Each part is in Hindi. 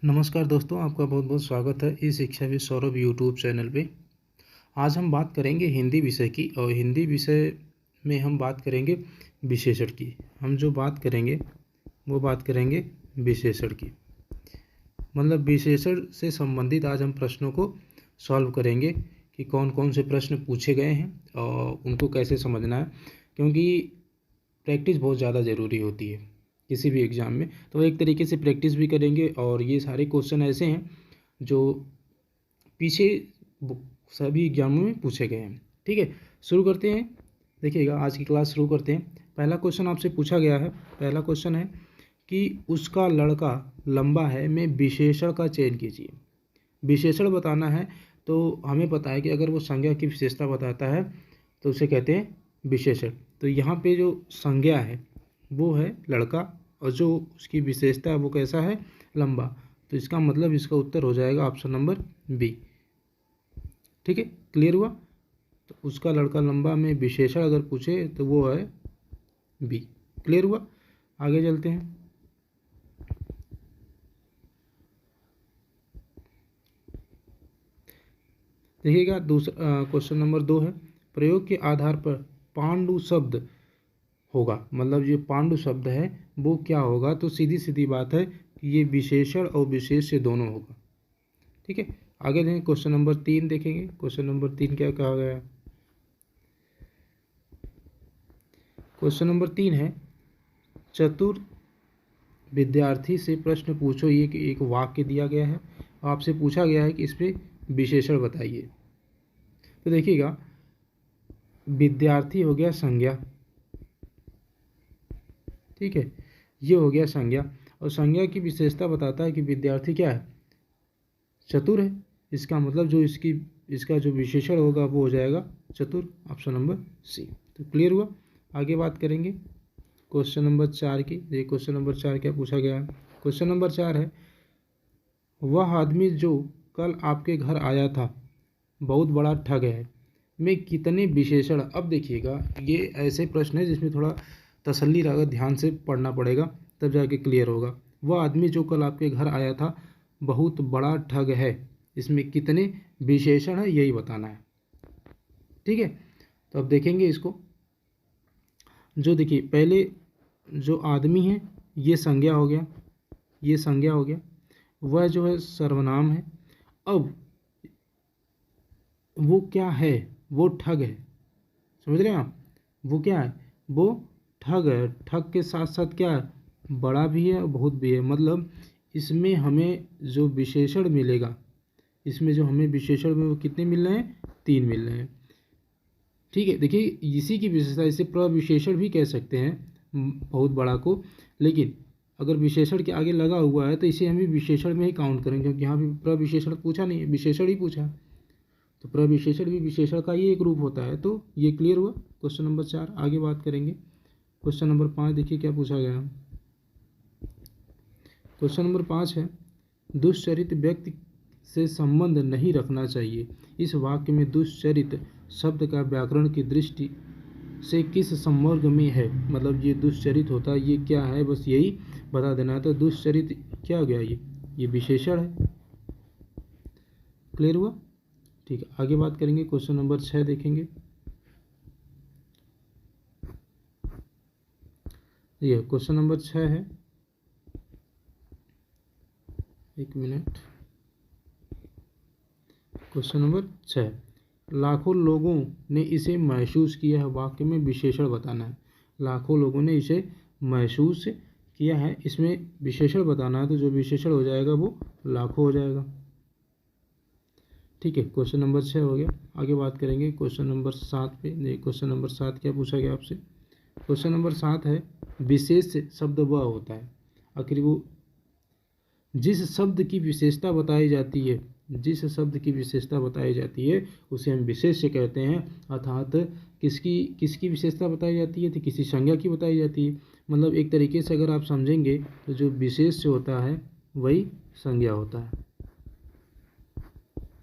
नमस्कार दोस्तों, आपका बहुत बहुत स्वागत है इस शिक्षाविद सौरभ यूट्यूब चैनल पे। आज हम बात करेंगे हिंदी विषय की और हिंदी विषय में हम बात करेंगे विशेषण की। हम जो बात करेंगे वो बात करेंगे विशेषण की, मतलब विशेषण से संबंधित आज हम प्रश्नों को सॉल्व करेंगे कि कौन कौन से प्रश्न पूछे गए हैं और उनको कैसे समझना है, क्योंकि प्रैक्टिस बहुत ज़्यादा ज़रूरी होती है किसी भी एग्ज़ाम में। तो एक तरीके से प्रैक्टिस भी करेंगे और ये सारे क्वेश्चन ऐसे हैं जो पीछे सभी एग्जामों में पूछे गए हैं। ठीक है, शुरू करते हैं। देखिएगा, आज की क्लास शुरू करते हैं। पहला क्वेश्चन आपसे पूछा गया है। पहला क्वेश्चन है कि उसका लड़का लंबा है में विशेषण का चयन कीजिए। विशेषण बताना है तो हमें पता है कि अगर वो संज्ञा की विशेषता बताता है तो उसे कहते हैं विशेषण। तो यहाँ पे जो संज्ञा है वो है लड़का और जो उसकी विशेषता है वो कैसा है, लंबा। तो इसका मतलब इसका उत्तर हो जाएगा ऑप्शन नंबर बी। ठीक है, क्लियर हुआ। तो उसका लड़का लंबा में विशेषण अगर पूछे तो वो है बी। क्लियर हुआ। आगे चलते हैं। देखिएगा, दूसरा क्वेश्चन नंबर 2 है, प्रयोग के आधार पर पांडु शब्द होगा। मतलब जो पांडु शब्द है वो क्या होगा। तो सीधी सीधी बात है कि ये विशेषण और विशेष्य दोनों होगा। ठीक है, आगे देखें। क्वेश्चन नंबर 3 देखेंगे। क्वेश्चन नंबर 3 क्या कहा गया है। क्वेश्चन नंबर 3 है, चतुर विद्यार्थी से प्रश्न पूछो। ये एक वाक्य दिया गया है, आपसे पूछा गया है कि इस पे विशेषण बताइए। तो देखिएगा, विद्यार्थी हो गया संज्ञा। ठीक है, ये हो गया संज्ञा और संज्ञा की विशेषता बताता है कि विद्यार्थी क्या है, चतुर है। इसका मतलब जो इसका जो विशेषण होगा वो हो जाएगा चतुर, ऑप्शन नंबर सी। तो क्लियर हुआ। आगे बात करेंगे क्वेश्चन नंबर 4 की। देखिए क्वेश्चन नंबर 4 क्या पूछा गया है। क्वेश्चन नंबर 4 है, वह आदमी जो कल आपके घर आया था बहुत बड़ा ठग है में कितने विशेषण। अब देखिएगा, ये ऐसे प्रश्न है जिसमें थोड़ा तसल्ली रखकर ध्यान से पढ़ना पड़ेगा, तब जाके क्लियर होगा। वह आदमी जो कल आपके घर आया था बहुत बड़ा ठग है, इसमें कितने विशेषण है यही बताना है। ठीक है, तो अब देखेंगे इसको। जो देखिए, पहले जो आदमी है ये संज्ञा हो गया, ये संज्ञा हो गया। वह जो है सर्वनाम है। अब वो क्या है, वो ठग है। समझ रहे हैं आप, वो क्या है, वो ठग है। ठग के साथ साथ क्या है, बड़ा भी है और बहुत भी है। मतलब इसमें हमें जो विशेषण मिलेगा, इसमें जो हमें विशेषण में वो कितने मिल रहे हैं, 3 मिल रहे हैं। ठीक है, देखिए इसी की विशेषता, इसे प्रविशेषण भी कह सकते हैं बहुत बड़ा को। लेकिन अगर विशेषण के आगे लगा हुआ है तो इसे हमें विशेषण में ही काउंट करेंगे, क्योंकि यहाँ भी प्रविशेषण पूछा नहीं है, विशेषण ही पूछा। तो प्रविशेषण भी विशेषण का ही एक रूप होता है। तो ये क्लियर हुआ क्वेश्चन नंबर 4। आगे बात करेंगे क्वेश्चन नंबर 5। देखिए क्या पूछा गया है। क्वेश्चन नंबर 5 है, दुष्चरित व्यक्ति से संबंध नहीं रखना चाहिए। इस वाक्य में दुष्चरित शब्द का व्याकरण की दृष्टि से किस संवर्ग में है। मतलब ये दुष्चरित होता है, ये क्या है, बस यही बता देना है। तो दुष्चरित क्या हो गया, ये विशेषण है। क्लियर हुआ। ठीक है, आगे बात करेंगे। क्वेश्चन नंबर 6 देखेंगे। ये क्वेश्चन नंबर 6 है, एक मिनट। क्वेश्चन नंबर 6, लाखों लोगों ने इसे महसूस किया है। वाक्य में विशेषण बताना है। लाखों लोगों ने इसे महसूस किया है, इसमें विशेषण बताना है। तो जो विशेषण हो जाएगा वो लाखों हो जाएगा। ठीक है, क्वेश्चन नंबर 6 हो गया। आगे बात करेंगे क्वेश्चन नंबर 7 पे। देखिए क्वेश्चन नंबर 7 क्या पूछा गया आपसे। क्वेश्चन नंबर 7 है, विशेष शब्द वह होता है। आखिर वो जिस शब्द की विशेषता बताई जाती है, जिस शब्द की विशेषता बताई जाती है उसे हम विशेष्य कहते हैं। अर्थात किसकी किसकी विशेषता बताई जाती है, तो किसी संज्ञा की बताई जाती है। मतलब एक तरीके से अगर आप समझेंगे तो जो विशेष्य होता है वही संज्ञा होता है।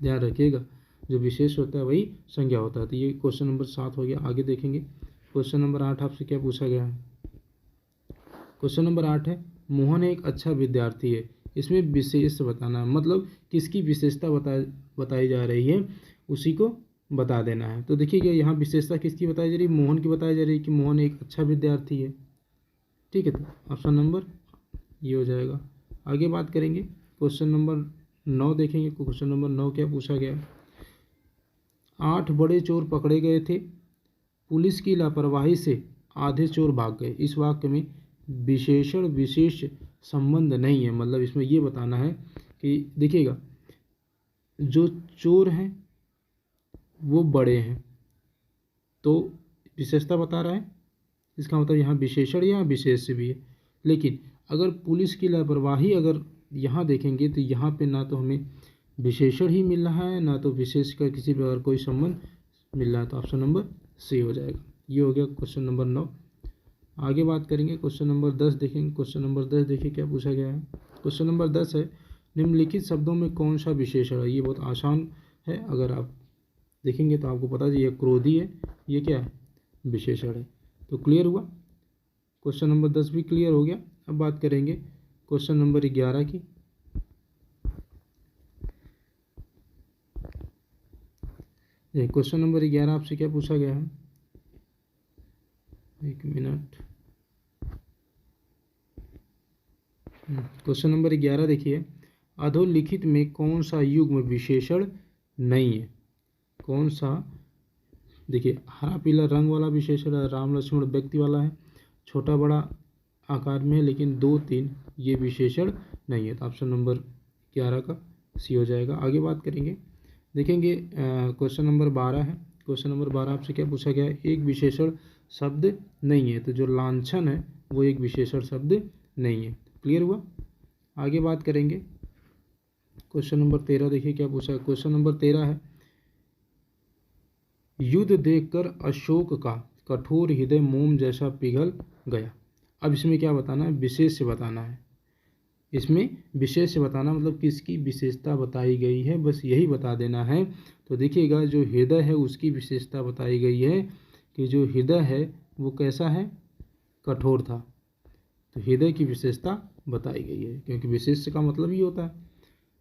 ध्यान रखिएगा, जो विशेष होता है वही संज्ञा होता है। तो ये क्वेश्चन नंबर 7 हो गया। आगे देखेंगे क्वेश्चन नंबर 8 आपसे क्या पूछा गया है। क्वेश्चन नंबर 8 है, मोहन एक अच्छा विद्यार्थी है। इसमें विशेष बताना है, मतलब किसकी विशेषता बताई जा रही है उसी को बता देना है। तो देखिएगा यहाँ विशेषता किसकी बताई जा रही है, मोहन की बताई जा रही है कि मोहन एक अच्छा विद्यार्थी है। ठीक है, तो ऑप्शन नंबर ये हो जाएगा। आगे बात करेंगे क्वेश्चन नंबर 9 देखेंगे। क्वेश्चन नंबर 9 क्या पूछा गया है, 8 बड़े चोर पकड़े गए थे, पुलिस की लापरवाही से आधे चोर भाग गए। इस वाक्य में विशेषण विशेष संबंध नहीं है, मतलब इसमें ये बताना है कि देखिएगा जो चोर हैं वो बड़े हैं, तो विशेषता बता रहा है, इसका मतलब यहाँ विशेषण या विशेष भी है। लेकिन अगर पुलिस की लापरवाही अगर यहाँ देखेंगे तो यहाँ पे ना तो हमें विशेषण ही मिल रहा है, ना तो विशेष का किसी प्रकार कोई संबंध मिल रहा है। तो ऑप्शन नंबर सी हो जाएगा। ये हो गया क्वेश्चन नंबर 9। आगे बात करेंगे क्वेश्चन नंबर 10 देखेंगे। क्वेश्चन नंबर 10 देखिए क्या पूछा गया है। क्वेश्चन नंबर 10 है, निम्नलिखित शब्दों में कौन सा विशेषण है। ये बहुत आसान है, अगर आप देखेंगे तो आपको पता है ये क्रोधी है, ये क्या है, विशेषण है। तो क्लियर हुआ, क्वेश्चन नंबर 10 भी क्लियर हो गया। अब बात करेंगे क्वेश्चन नंबर 11 की। क्वेश्चन नंबर 11 आपसे क्या पूछा गया है, एक मिनट। क्वेश्चन नंबर 11 देखिए, अधोलिखित में कौन सा युग्म विशेषण नहीं है। कौन सा, देखिए हरा पीला रंग वाला विशेषण है, राम लक्ष्मण व्यक्ति वाला है, छोटा बड़ा आकार में है, लेकिन 2 3 ये विशेषण नहीं है। तो ऑप्शन नंबर 11 का सी हो जाएगा। आगे बात करेंगे, देखेंगे क्वेश्चन नंबर 12 है। क्वेश्चन नंबर 12 आपसे क्या पूछा गया है, एक विशेषण शब्द नहीं है। तो जो लांछन है वो एक विशेषण शब्द नहीं है। क्लियर हुआ। आगे बात करेंगे क्वेश्चन नंबर 13 देखिए क्या पूछा है। क्वेश्चन नंबर 13 है, युद्ध देखकर अशोक का कठोर हृदय मोम जैसा पिघल गया। अब इसमें क्या बताना है, विशेष से बताना है। इसमें विशेष से बताना मतलब किसकी विशेषता बताई गई है, बस यही बता देना है। तो देखिएगा जो हृदय है उसकी विशेषता बताई गई है कि जो हृदय है वो कैसा है, कठोर था। तो हृदय की विशेषता बताई गई है, क्योंकि विशेष का मतलब ही होता है।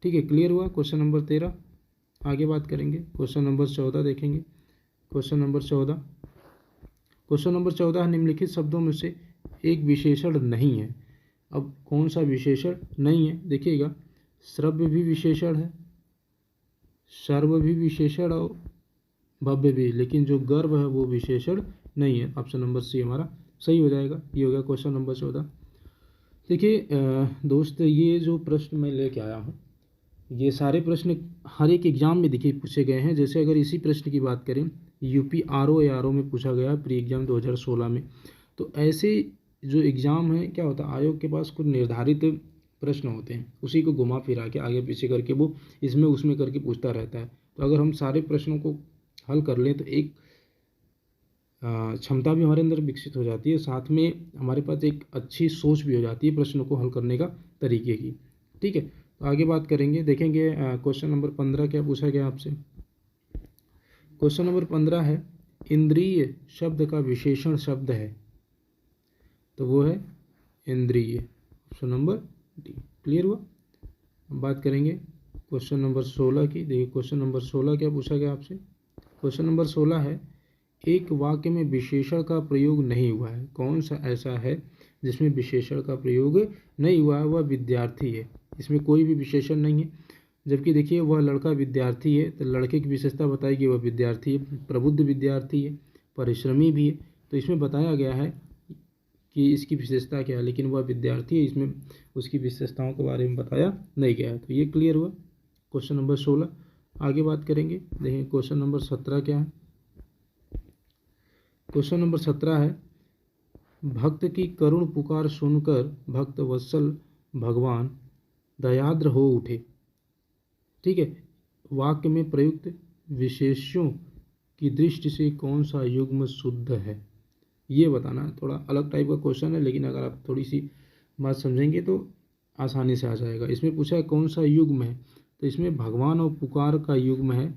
ठीक है, क्लियर हुआ क्वेश्चन नंबर 13। आगे बात करेंगे क्वेश्चन नंबर 14 देखेंगे। क्वेश्चन नंबर 14, क्वेश्चन नंबर 14 निम्नलिखित शब्दों में से एक विशेषण नहीं है। अब कौन सा विशेषण नहीं है, देखिएगा श्रव्य भी विशेषण है, सर्व भी विशेषण और भव्य भी, लेकिन जो गर्भ है वो विशेषण नहीं है। ऑप्शन नंबर सी हमारा सही हो जाएगा। ये हो गया क्वेश्चन नंबर 14। देखिए दोस्त, ये जो प्रश्न मैं लेके आया हूँ, ये सारे प्रश्न हर एक एग्जाम में देखिए पूछे गए हैं। जैसे अगर इसी प्रश्न की बात करें, यूपी आरओ में पूछा गया प्री एग्जाम 2016 में। तो ऐसे जो एग्ज़ाम है क्या होता है, आयोग के पास कुछ निर्धारित प्रश्न होते हैं, उसी को घुमा फिरा के आगे पीछे करके वो इसमें उसमें करके पूछता रहता है। तो अगर हम सारे प्रश्नों को हल कर लें तो एक क्षमता भी हमारे अंदर विकसित हो जाती है, साथ में हमारे पास एक अच्छी सोच भी हो जाती है प्रश्नों को हल करने का तरीके की। ठीक है, तो आगे बात करेंगे, देखेंगे क्वेश्चन नंबर 15 क्या पूछा गया आपसे। क्वेश्चन नंबर 15 है, इंद्रिय शब्द का विशेषण शब्द है, तो वो है इंद्रिय। Option number D. क्लियर हुआ। अब बात करेंगे क्वेश्चन नंबर 16 की। देखिए क्वेश्चन नंबर 16 क्या पूछा गया आपसे। क्वेश्चन नंबर 16 है, एक वाक्य में विशेषण का प्रयोग नहीं हुआ है। कौन सा ऐसा है जिसमें विशेषण का प्रयोग नहीं हुआ है, वह विद्यार्थी है। इसमें कोई भी विशेषण नहीं है, जबकि देखिए वह लड़का विद्यार्थी है, तो लड़के की विशेषता बताएगी वह विद्यार्थी है, प्रबुद्ध विद्यार्थी है, परिश्रमी भी है। तो इसमें बताया गया है कि इसकी विशेषता क्या है, लेकिन वह विद्यार्थी है, इसमें उसकी विशेषताओं के बारे में बताया नहीं गया है। तो ये क्लियर हुआ क्वेश्चन नंबर 16। आगे बात करेंगे, देखिए क्वेश्चन नंबर 17 क्या है। क्वेश्चन नंबर 17 है, भक्त की करुण पुकार सुनकर भक्त वत्सल भगवान दयाद्र हो उठे। ठीक है, वाक्य में प्रयुक्त विशेष्यों की दृष्टि से कौन सा युग्म शुद्ध है, ये बताना है। थोड़ा अलग टाइप का क्वेश्चन है, लेकिन अगर आप थोड़ी सी बात समझेंगे तो आसानी से आ जाएगा। इसमें पूछा है कौन सा युग्म है, तो इसमें भगवान और पुकार का युग्म है,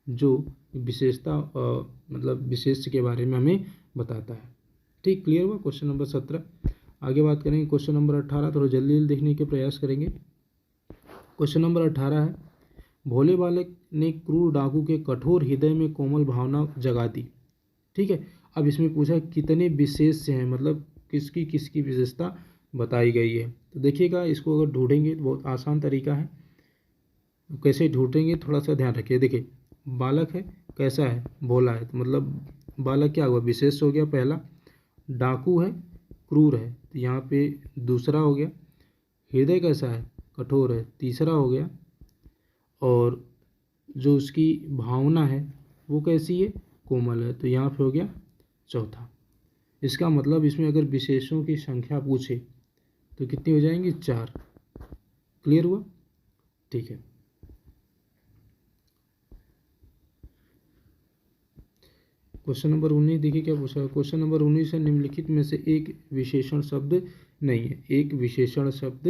जो विशेषता मतलब विशेष के बारे में हमें बताता है। ठीक, क्लियर हुआ क्वेश्चन नंबर 17। आगे बात करेंगे क्वेश्चन नंबर 18, थोड़ा जल्दी जल्दी देखने के प्रयास करेंगे। क्वेश्चन नंबर 18 है, भोले बालक ने क्रूर डाकू के कठोर हृदय में कोमल भावना जगा दी। ठीक है, अब इसमें पूछा कितने विशेष हैं, मतलब किसकी किसकी विशेषता बताई गई है। तो देखिएगा, इसको अगर ढूंढेंगे तो बहुत आसान तरीका है। कैसे ढूंढेंगे थोड़ा सा ध्यान रखिए। देखिए, बालक है, कैसा है, भोला है, तो मतलब बालक क्या हुआ, विशेष हो गया पहला। डाकू है, क्रूर है, तो यहाँ पे दूसरा हो गया। हृदय कैसा है, कठोर है, तीसरा हो गया। और जो उसकी भावना है वो कैसी है, कोमल है, तो यहाँ पे हो गया चौथा। इसका मतलब इसमें अगर विशेषों की संख्या पूछे तो कितनी हो जाएंगी, 4। क्लियर हुआ? ठीक है। क्वेश्चन नंबर 19 देखिए क्या पूछा है। क्वेश्चन नंबर 19 है, निम्नलिखित में से एक विशेषण शब्द नहीं है। एक विशेषण शब्द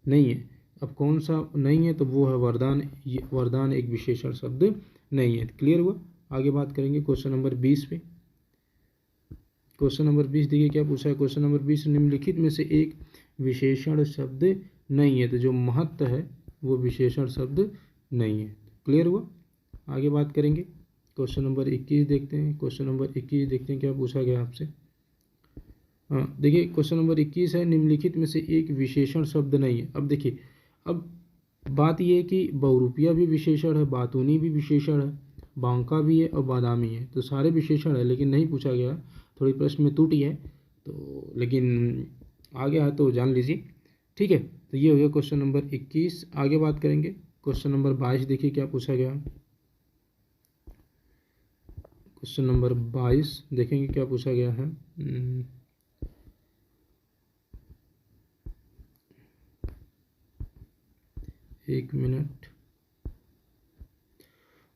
नहीं है। अब कौन सा नहीं है, तो वो है वरदान। ये वरदान एक विशेषण शब्द नहीं है। क्लियर हुआ? आगे बात करेंगे क्वेश्चन नंबर 20 पे। क्वेश्चन नंबर 20 देखिए क्या पूछा है। क्वेश्चन नंबर 20, निम्नलिखित में से एक विशेषण शब्द नहीं है। तो जो महत्व है वो विशेषण शब्द नहीं है। क्लियर हुआ? आगे बात करेंगे क्वेश्चन नंबर 21 देखते हैं। क्वेश्चन नंबर 21 देखते हैं क्या पूछा गया आपसे। हाँ, देखिए क्वेश्चन नंबर 21 है, निम्नलिखित में से एक विशेषण शब्द नहीं है। अब देखिए, अब बात यह है कि बहुरूपिया भी विशेषण है, बातूनी भी विशेषण है, बांका भी है और बादामी है। तो सारे विशेषण है, लेकिन नहीं पूछा गया, थोड़ी प्रश्न में त्रुटि है, तो लेकिन आ गया है तो जान लीजिए। ठीक है, तो ये हो गया क्वेश्चन नंबर 21। आगे बात करेंगे क्वेश्चन नंबर 22 देखिए क्या पूछा गया। क्वेश्चन नंबर 22 देखेंगे क्या पूछा गया है। एक मिनट।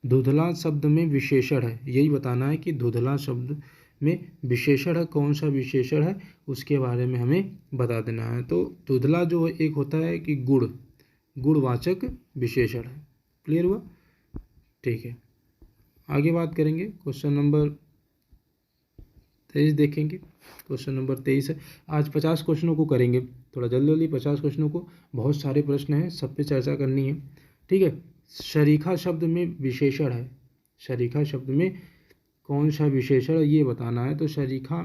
धुंधला शब्द में विशेषण है, यही बताना है कि धुंधला शब्द में विशेषण है, कौन सा विशेषण है उसके बारे में हमें बता देना है। तो धुंधला जो एक होता है कि गुणवाचक विशेषण है। क्लियर हुआ? ठीक है, आगे बात करेंगे क्वेश्चन नंबर 23 देखेंगे। क्वेश्चन नंबर 23 है, आज 50 क्वेश्चनों को करेंगे, थोड़ा जल्दी जल्दी 50 क्वेश्चनों को, बहुत सारे प्रश्न हैं, सब पे चर्चा करनी है। ठीक है, शरीखा शब्द में विशेषण है, शरीखा शब्द में कौन सा विशेषण है ये बताना है। तो शरीखा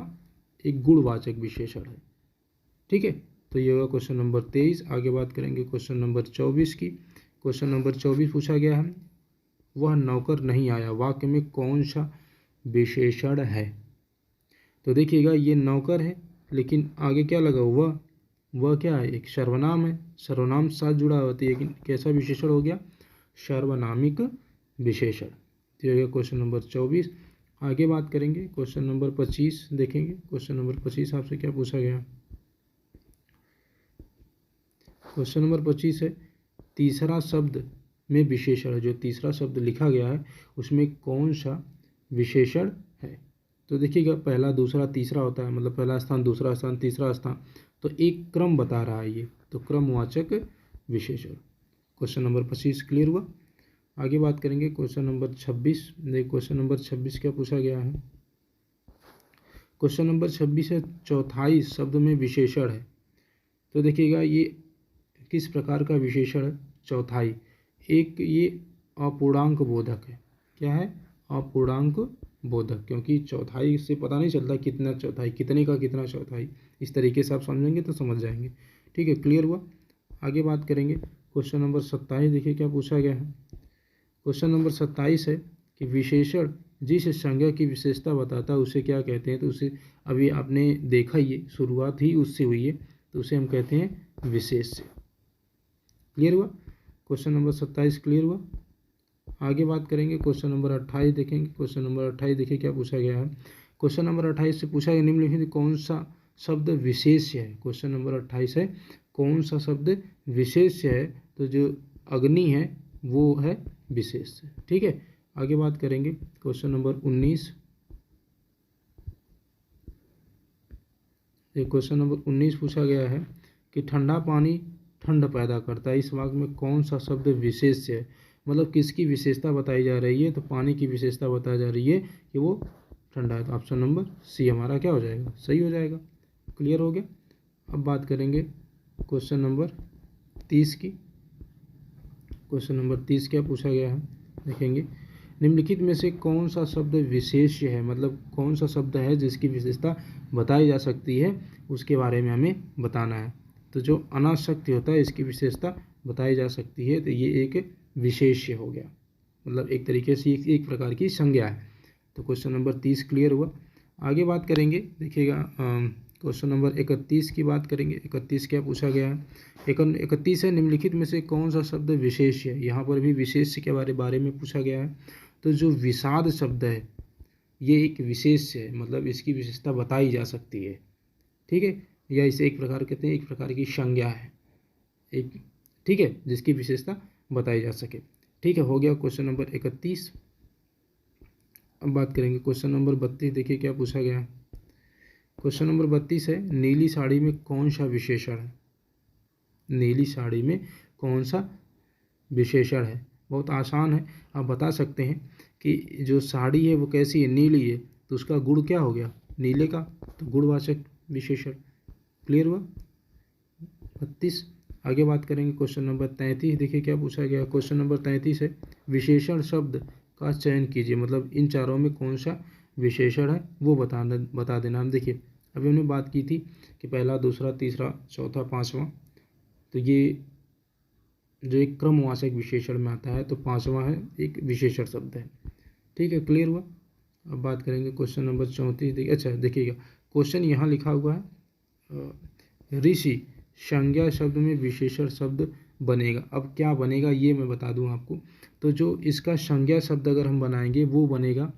एक गुणवाचक विशेषण है। ठीक है, तो ये होगा क्वेश्चन नंबर 23। आगे बात करेंगे क्वेश्चन नंबर 24 की। क्वेश्चन नंबर 24 पूछा गया है, वह नौकर नहीं आया, वाक्य में कौन सा विशेषण है। तो देखिएगा, ये नौकर है, लेकिन आगे क्या लगा, वह क्या है, एक सर्वनाम है, सर्वनाम के साथ जुड़ा होता है, लेकिन कैसा विशेषण हो गया, सर्वनामिक विशेषण। तो ये हो गया क्वेश्चन नंबर 24। आगे बात करेंगे क्वेश्चन नंबर 25 देखेंगे। क्वेश्चन नंबर 25 आपसे क्या पूछा गया। क्वेश्चन नंबर 25 है, तीसरा शब्द में विशेषण है, जो तीसरा शब्द लिखा गया है उसमें कौन सा विशेषण है। तो देखिएगा, पहला दूसरा तीसरा होता है, मतलब पहला स्थान दूसरा स्थान तीसरा स्थान, तो एक क्रम बता रहा है ये, तो क्रमवाचक विशेषण। क्वेश्चन नंबर 25 क्लियर हुआ? आगे बात करेंगे क्वेश्चन नंबर 26। देखिए क्वेश्चन नंबर 26 क्या पूछा गया है। क्वेश्चन नंबर 26 है, चौथाई शब्द में विशेषण है। तो देखिएगा, ये किस प्रकार का विशेषण है, चौथाई। एक ये अपूर्णांक बोधक है। क्या है, अपूर्णांक बोधक, क्योंकि चौथाई से पता नहीं चलता कितना चौथाई, कितने का कितना चौथाई, इस तरीके से आप समझेंगे तो समझ जाएंगे। ठीक है, क्लियर हुआ? आगे बात करेंगे क्वेश्चन नंबर 27 देखिए क्या पूछा गया है। क्वेश्चन नंबर 27 है कि विशेषण जिस संज्ञा की विशेषता बताता है उसे क्या कहते हैं। तो उसे अभी आपने देखा ही है, शुरुआत ही उससे हुई है, तो उसे हम कहते हैं विशेष से। क्लियर हुआ? क्वेश्चन नंबर 27 क्लियर हुआ? आगे बात करेंगे क्वेश्चन नंबर 28 देखेंगे। क्वेश्चन नंबर 28 देखिए क्या पूछा गया है। क्वेश्चन नंबर 28 से पूछा गया, निम्नलिखित कौन सा शब्द विशेष्य है। क्वेश्चन नंबर 28 है, कौन सा शब्द विशेष्य है। तो जो अग्नि है वो है विशेष्य। ठीक है, आगे बात करेंगे क्वेश्चन नंबर 19। क्वेश्चन नंबर 19 पूछा गया है कि ठंडा पानी ठंड पैदा करता है, इस वाक्य में कौन सा शब्द विशेष्य है, मतलब किसकी विशेषता बताई जा रही है। तो पानी की विशेषता बताई जा रही है कि वो ठंडा है। तो ऑप्शन नंबर सी हमारा क्या हो जाएगा, सही हो जाएगा। क्लियर हो गया? अब बात करेंगे क्वेश्चन नंबर 30 की। क्वेश्चन नंबर 30 क्या पूछा गया है, देखेंगे। निम्नलिखित में से कौन सा शब्द विशेष्य है, मतलब कौन सा शब्द है जिसकी विशेषता बताई जा सकती है, उसके बारे में हमें बताना है। तो जो अनासक्ति होता है इसकी विशेषता बताई जा सकती है, तो ये एक विशेष्य हो गया, मतलब एक तरीके से एक प्रकार की संज्ञा है। तो क्वेश्चन नंबर 30 क्लियर हुआ। आगे बात करेंगे, देखिएगा क्वेश्चन नंबर 31 की बात करेंगे। 31 क्या पूछा गया है, 31 है, निम्नलिखित में से कौन सा शब्द विशेष है। यहाँ पर भी विशेष के बारे में पूछा गया है। तो जो विषाद शब्द है ये एक विशेष है, मतलब इसकी विशेषता बताई जा सकती है, ठीक है, या इसे एक प्रकार कहते हैं, एक प्रकार की संज्ञा है एक, ठीक है, जिसकी विशेषता बताई जा सके। ठीक है, हो गया क्वेश्चन नंबर 31। अब बात करेंगे क्वेश्चन नंबर 32, देखिए क्या पूछा गया है। क्वेश्चन नंबर 32 है, नीली साड़ी में कौन सा विशेषण है। नीली साड़ी में कौन सा विशेषण है। बहुत आसान है, आप बता सकते हैं कि जो साड़ी है वो कैसी है, नीली है, तो उसका गुण क्या हो गया, नीले का, तो गुणवाचक विशेषण। क्लियर हुआ 32। आगे बात करेंगे क्वेश्चन नंबर 33, देखिए क्या पूछा गया। क्वेश्चन नंबर 33 है, विशेषण शब्द का चयन कीजिए, मतलब इन चारों में कौन सा विशेषण है वो बता देना। हम देखिए अभी हमने बात की थी कि पहला, दूसरा, तीसरा, चौथा, पांचवा, तो ये जो एक क्रमवाचक विशेषण में आता है, तो पांचवा है एक विशेषण शब्द है। ठीक है, क्लियर हुआ। अब बात करेंगे क्वेश्चन नंबर 34, देखिए। अच्छा देखिएगा, क्वेश्चन यहाँ लिखा हुआ है ऋषि संज्ञा शब्द में विशेषण शब्द बनेगा। अब क्या बनेगा ये मैं बता दूं आपको। तो जो इसका संज्ञा शब्द अगर हम बनाएंगे वो बनेगा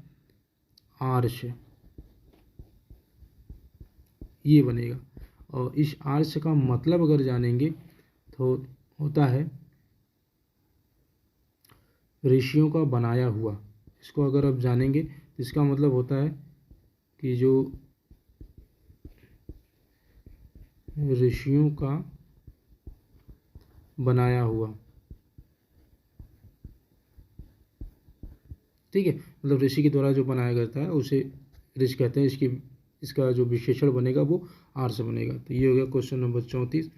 आर्ष, ये बनेगा। और इस आर्ष का मतलब अगर जानेंगे तो होता है ऋषियों का बनाया हुआ। इसको अगर आप जानेंगे तो इसका मतलब होता है कि जो ऋषियों का बनाया हुआ, ठीक है, मतलब ऋषि के द्वारा जो बनाया जाता है उसे ऋषि कहते हैं। इसका जो विशेषण बनेगा वो आर्ष बनेगा। तो ये हो गया क्वेश्चन नंबर 34।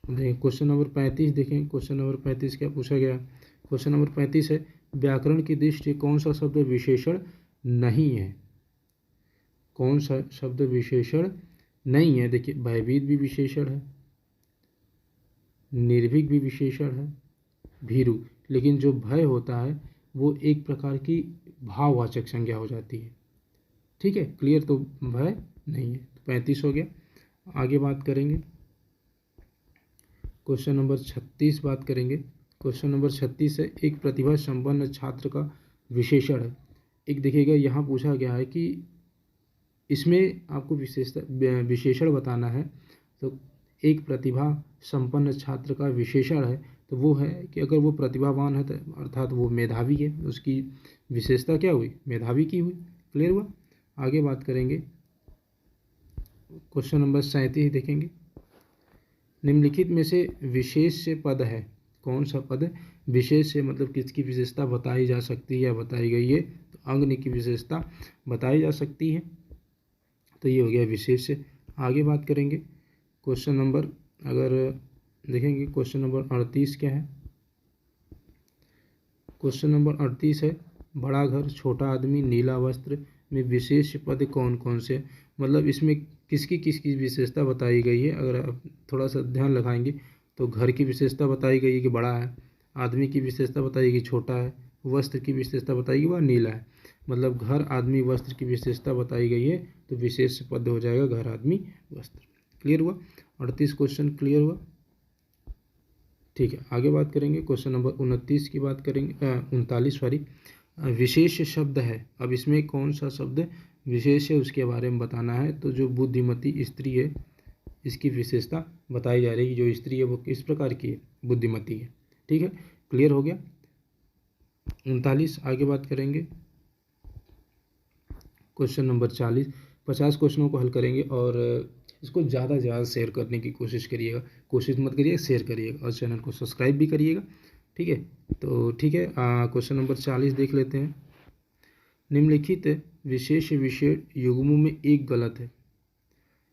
देखें क्वेश्चन नंबर 35, देखें क्वेश्चन नंबर 35 क्या पूछा गया। क्वेश्चन नंबर 35 है, व्याकरण की दृष्टि कौन सा शब्द विशेषण नहीं है। कौन सा शब्द विशेषण नहीं है। देखिए भयभीत भी विशेषण है, निर्भीक भी विशेषण है, भीरु, लेकिन जो भय होता है वो एक प्रकार की भाववाचक संज्ञा हो जाती है। ठीक है, क्लियर, तो भय नहीं है। तो 35 हो गया। आगे बात करेंगे क्वेश्चन नंबर 36 बात करेंगे। क्वेश्चन नंबर 36 है, एक प्रतिभा संपन्न छात्र का विशेषण है। एक देखिएगा यहाँ पूछा गया है कि इसमें आपको विशेषण बताना है। तो एक प्रतिभा संपन्न छात्र का विशेषण है, तो वो है कि अगर वो प्रतिभावान है तो अर्थात वो मेधावी है, उसकी विशेषता क्या हुई, मेधावी की हुई। क्लियर हुआ। आगे बात करेंगे क्वेश्चन नंबर 37 देखेंगे। निम्नलिखित में से विशेष से पद है, कौन सा पद है विशेष से, मतलब किसकी विशेषता बताई जा सकती है या बताई गई है। तो अंगनी की विशेषता बताई जा सकती है, तो ये हो गया विशेष से। आगे बात करेंगे क्वेश्चन नंबर, अगर देखेंगे क्वेश्चन नंबर 38 क्या है। क्वेश्चन नंबर 38 है, बड़ा घर, छोटा आदमी, नीला वस्त्र में विशेष पद कौन कौन से, मतलब इसमें किसकी किसकी विशेषता बताई गई है। अगर आप थोड़ा सा ध्यान लगाएंगे तो घर की विशेषता बताई गई है कि बड़ा है, आदमी की विशेषता बताई गई छोटा है, वस्त्र की विशेषता बताई गई वह नीला है। मतलब घर, आदमी, वस्त्र की विशेषता बताई गई है, तो विशेष पद हो जाएगा घर, आदमी, वस्त्र। क्लियर हुआ। 38 क्वेश्चन क्लियर हुआ। ठीक है, आगे बात करेंगे क्वेश्चन नंबर 29 की बात करेंगे, 39 सॉरी। विशेष शब्द है, अब इसमें कौन सा शब्द विशेष है उसके बारे में बताना है। तो जो बुद्धिमती स्त्री है इसकी विशेषता बताई जा रही है, जो स्त्री है वो किस प्रकार की है, बुद्धिमती है। ठीक है, क्लियर हो गया 39। आगे बात करेंगे क्वेश्चन नंबर 40। 50 क्वेश्चनों को हल करेंगे और इसको ज़्यादा से ज़्यादा शेयर करने की कोशिश करिएगा, कोशिश मत करिएगा, शेयर करिएगा और चैनल को सब्सक्राइब भी करिएगा। ठीक है, तो ठीक है, क्वेश्चन नंबर 40 देख लेते हैं। निम्नलिखित विशेष विशेष युग्मों में एक गलत है,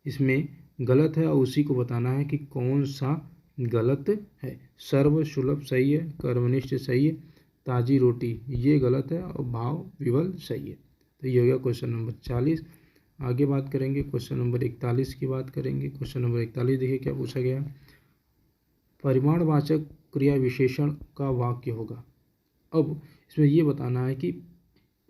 इसमें गलत है और उसी को बताना है कि कौन सा गलत है। सर्व सुलभ सही है, कर्मनिष्ठ सही है, ताज़ी रोटी ये गलत है और भाव विवल सही है। तो ये हो गया क्वेश्चन नंबर 40। आगे बात करेंगे क्वेश्चन नंबर 41 की बात करेंगे। क्वेश्चन नंबर 41 देखिए क्या पूछा गया है। परिमाणवाचक क्रिया विशेषण का वाक्य होगा। अब इसमें ये बताना है कि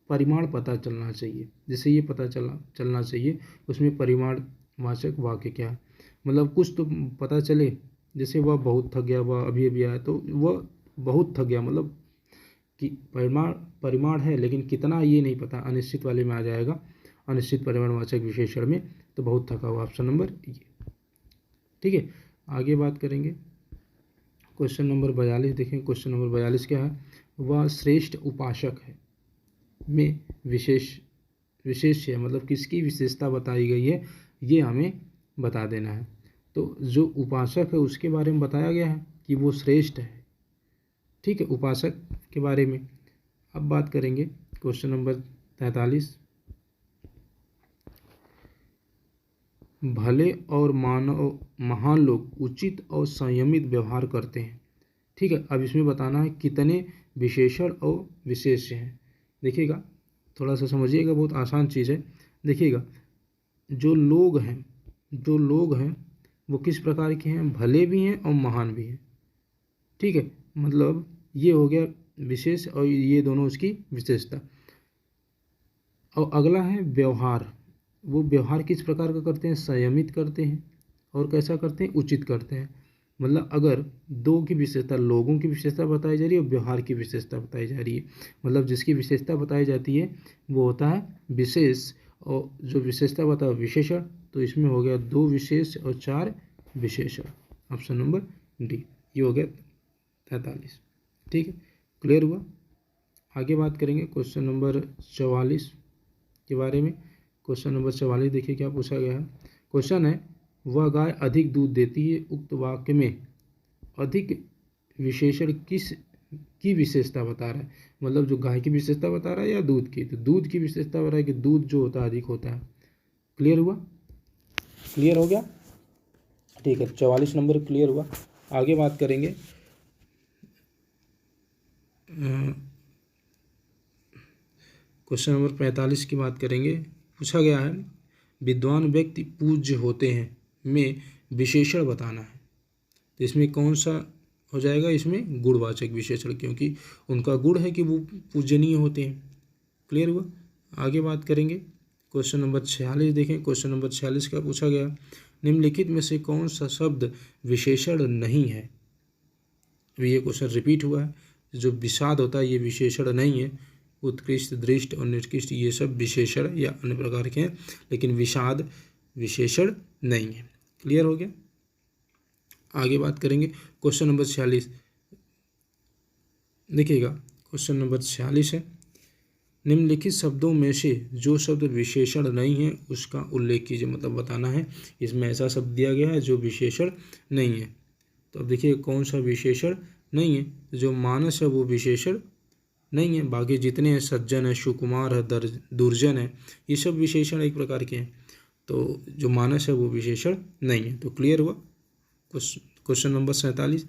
परिमाण पता चलना चाहिए, जैसे ये पता चलना चाहिए उसमें परिमाणवाचक वाक्य क्या है, मतलब कुछ तो पता चले। जैसे वह बहुत थक गया, वह अभी अभी आया, तो वह बहुत थक गया मतलब कि परिमाण है लेकिन कितना ये नहीं पता, अनिश्चित वाले में आ जाएगा, अनिश्चित परिमाणवाचक विशेषण में। तो बहुत थका हुआ, ऑप्शन नंबर ये। ठीक है, आगे बात करेंगे क्वेश्चन नंबर 42 देखें। क्वेश्चन नंबर 42 क्या है। वह श्रेष्ठ उपासक है में विशेष है, मतलब किसकी विशेषता बताई गई है ये हमें बता देना है। तो जो उपासक है उसके बारे में बताया गया है कि वो श्रेष्ठ है। ठीक है, उपासक के बारे में। अब बात करेंगे क्वेश्चन नंबर 43। भले और महान लोग उचित और संयमित व्यवहार करते हैं। ठीक है, अब इसमें बताना है कितने विशेषण और विशेष्य हैं। देखिएगा, थोड़ा सा समझिएगा, बहुत आसान चीज़ है। देखिएगा, जो लोग हैं वो किस प्रकार के हैं, भले भी हैं और महान भी हैं। ठीक है, मतलब ये हो गया विशेष और ये दोनों उसकी विशेषता। और अगला है व्यवहार। वो व्यवहार किस प्रकार का करते हैं, संयमित करते हैं। और कैसा करते हैं, उचित करते हैं। मतलब अगर दो की विशेषता, लोगों की विशेषता बताई जा रही है और व्यवहार की विशेषता बताई जा रही है, मतलब जिसकी विशेषता बताई जाती है वो होता है विशेष, और जो विशेषता बताओ विशेषण। तो इसमें हो गया 2 विशेष और 4 विशेषण, ऑप्शन नंबर डी। ये हो गया 43। ठीक है, क्लियर हुआ। आगे बात करेंगे क्वेश्चन नंबर 44 के बारे में। क्वेश्चन नंबर 44 देखिए क्या पूछा गया है। क्वेश्चन है, वह गाय अधिक दूध देती है। उक्त वाक्य में अधिक विशेषण किस की विशेषता बता रहा है, मतलब जो गाय की विशेषता बता रहा है या दूध की। तो दूध की विशेषता बता रहा है कि दूध जो होता है अधिक होता है। क्लियर हुआ, क्लियर हो गया। ठीक है, 44 नंबर क्लियर हुआ। आगे बात करेंगे क्वेश्चन नंबर 45 की बात करेंगे। पूछा गया है, विद्वान व्यक्ति पूज्य होते हैं में विशेषण बताना है। तो इसमें कौन सा हो जाएगा, इसमें गुणवाचक विशेषण, क्योंकि उनका गुण है कि वो पूजनीय होते हैं। क्लियर हुआ। आगे बात करेंगे क्वेश्चन नंबर 46 देखें। क्वेश्चन नंबर 46 का पूछा गया, निम्नलिखित में से कौन सा शब्द विशेषण नहीं है। ये क्वेश्चन रिपीट हुआ है। जो विषाद होता है ये विशेषण नहीं है। उत्कृष्ट, दृष्ट और निकृष्ट ये सब विशेषण या अन्य प्रकार के हैं, लेकिन विषाद विशेषण नहीं है। क्लियर हो गया। आगे बात करेंगे क्वेश्चन नंबर 46 देखिएगा। क्वेश्चन नंबर 46 है, निम्नलिखित शब्दों में से जो शब्द विशेषण नहीं है उसका उल्लेख कीजिए। मतलब बताना है इसमें ऐसा शब्द दिया गया है जो विशेषण नहीं है। तो अब देखिए कौन सा विशेषण नहीं है। जो मानस है वो विशेषण नहीं है। बाकी जितने हैं, सज्जन है, सुकुमार है, दुर्जन है, ये सब विशेषण एक प्रकार के हैं। तो जो मानस है वो विशेषण नहीं है। तो क्लियर हुआ क्वेश्चन नंबर 47।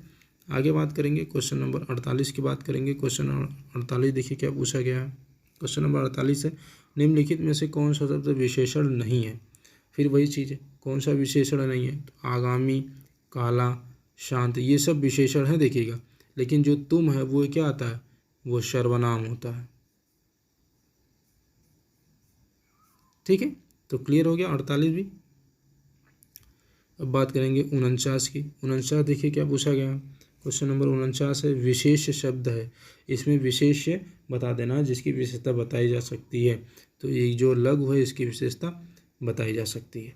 आगे बात करेंगे क्वेश्चन नंबर 48 की बात करेंगे। क्वेश्चन नंबर 48 देखिए क्या पूछा गया है। क्वेश्चन नंबर 48 है, निम्नलिखित में से कौन सा शब्द विशेषण नहीं है। फिर वही चीज़ है, कौन सा विशेषण नहीं है। तो आगामी, काला, शांत ये सब विशेषण है देखिएगा, लेकिन जो तुम है वो क्या आता है, वो सर्वनाम होता है। ठीक है, तो क्लियर हो गया 48 भी। अब बात करेंगे 49 की। 49 देखिए क्या पूछा गया। क्वेश्चन नंबर 49 है, विशेष शब्द है, इसमें विशेष बता देना जिसकी विशेषता बताई जा सकती है। तो ये जो लघु है इसकी विशेषता बताई जा सकती है।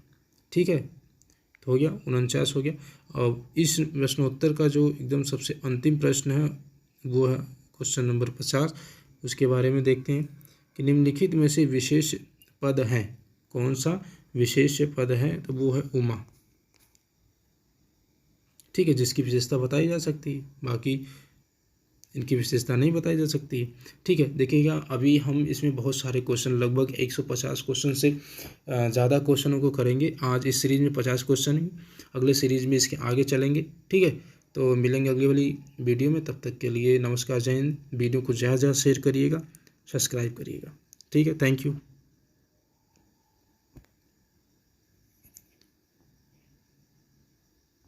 ठीक है, तो हो गया 49 हो गया। अब इस प्रश्नोत्तर का जो एकदम सबसे अंतिम प्रश्न है वो है क्वेश्चन नंबर 50। उसके बारे में देखते हैं कि निम्नलिखित में से विशेष पद हैं। कौन सा विशेष पद है, तो वो है उमा। ठीक है, जिसकी विशेषता बताई जा सकती है। बाकी इनकी विशेषता नहीं बताई जा सकती है। ठीक है, देखिएगा अभी हम इसमें बहुत सारे क्वेश्चन, लगभग 150 क्वेश्चन से ज़्यादा क्वेश्चनों को करेंगे। आज इस सीरीज़ में 50 क्वेश्चन ही, अगले सीरीज़ में इसके आगे चलेंगे। ठीक है, तो मिलेंगे अगली वाली वीडियो में। तब तक के लिए नमस्कार, जय हिंद। वीडियो को ज़्यादा से ज़्यादा शेयर करिएगा, सब्सक्राइब करिएगा। ठीक है, थैंक यू।